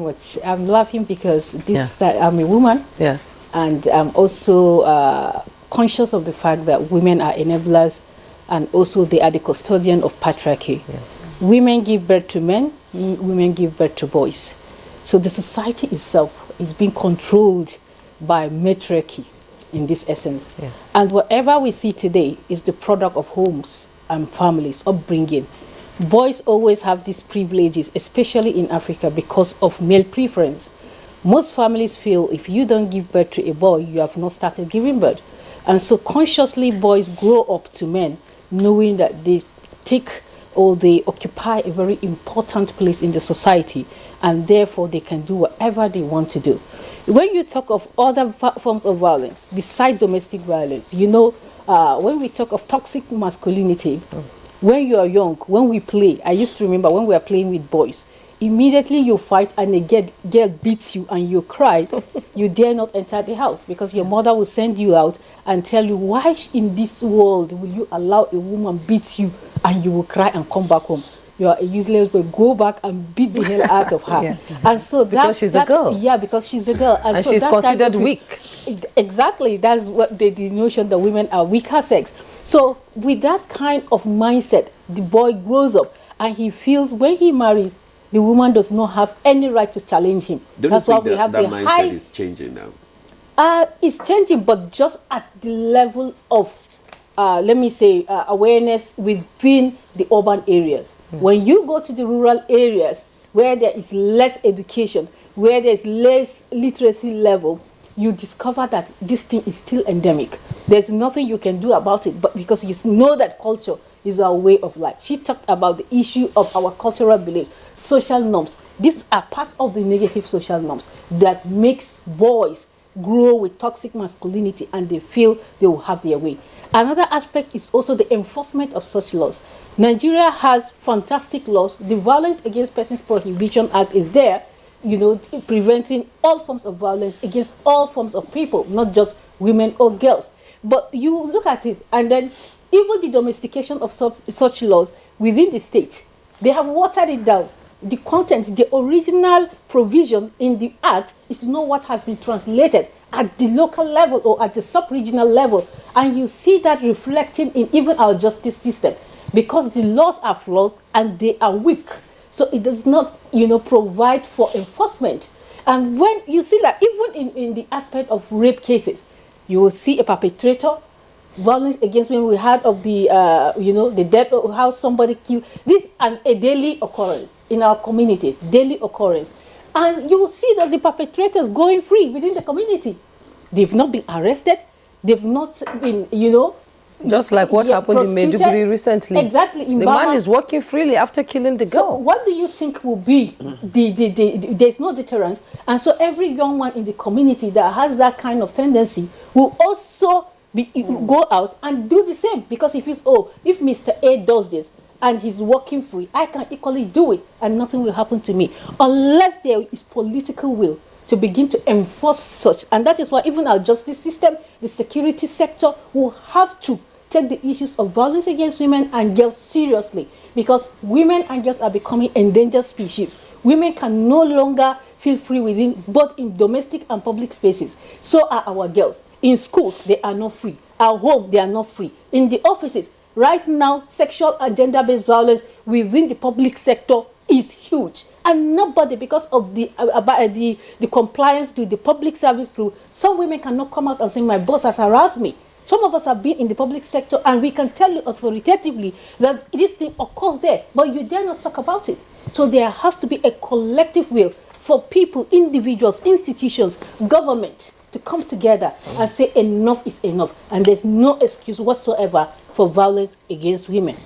Which I'm laughing because I'm a woman. Yes. And I'm also conscious of the fact that women are enablers and also they are the custodian of patriarchy. Yeah. Women give birth to men, women give birth to boys. So the society itself is being controlled by matriarchy in this essence. Yeah. And whatever we see today is the product of homes and families, upbringing. Boys always have these privileges, especially in Africa, because of male preference. Most families feel if you don't give birth to a boy, you have not started giving birth. And so consciously boys grow up to men, knowing that they take or they occupy a very important place in the society, and therefore they can do whatever they want to do. When you talk of other forms of violence, besides domestic violence, you know, when we talk of toxic masculinity, when you are young, when we play, I used to remember when we were playing with boys, immediately you fight and a girl beats you and you cry, you dare not enter the house because your mother will send you out and tell you, why in this world will you allow a woman beat you and you will cry and come back home? You are a useless boy, go back and beat the hell out of her. Yes. And so because she's a girl. Yeah, because she's a girl. And so she's considered weak. Exactly, that's what the notion that women are weaker sex. So with that kind of mindset, the boy grows up and he feels when he marries, the woman does not have any right to challenge him. That's why we have that mindset is changing now. It's changing, but just at the level of, let me say, awareness within the urban areas. When you go to the rural areas where there is less education, where there is less literacy level, you discover that this thing is still endemic. There's nothing you can do about it, but because you know that culture is our way of life. She talked about the issue of our cultural beliefs, social norms. These are part of the negative social norms that makes boys grow with toxic masculinity and they feel they will have their way. Another aspect is also the enforcement of such laws. Nigeria has fantastic laws. The Violence Against Persons Prohibition Act is there, you know, preventing all forms of violence against all forms of people, not just women or girls. But you look at it, and then even the domestication of such laws within the state, they have watered it down. The content, the original provision in the act is not what has been translated at the local level or at the sub-regional level. And you see that reflecting in even our justice system because the laws are flawed and they are weak. So it does not, you know, provide for enforcement. And when you see that even in the aspect of rape cases, you will see a perpetrator, violence against women. We heard of the, you know, the death of how somebody killed. This is a daily occurrence in our communities, daily occurrence. And you will see those the perpetrators going free within the community. They've not been arrested. They've not been, you know. Just like what happened in Maiduguri recently. Exactly. The man is walking freely after killing the girl. So what do you think will be there's no deterrence. And so every young one in the community that has that kind of tendency will also go out and do the same. Because if Mr. A does this and he's walking free, I can equally do it and nothing will happen to me. Unless there is political will to begin to enforce such. And that is why even our justice system, the security sector will have to take the issues of violence against women and girls seriously, because women and girls are becoming endangered species. Women can no longer feel free within both in domestic and public spaces. So are our girls. In schools, they are not free. At home, they are not free. In the offices, right now, sexual and gender-based violence within the public sector is huge. And nobody, because of the compliance to the public service rule, some women cannot come out and say, my boss has harassed me. Some of us have been in the public sector and we can tell you authoritatively that this thing occurs there, but you dare not talk about it. So there has to be a collective will for people, individuals, institutions, government to come together and say enough is enough. And there's no excuse whatsoever for violence against women.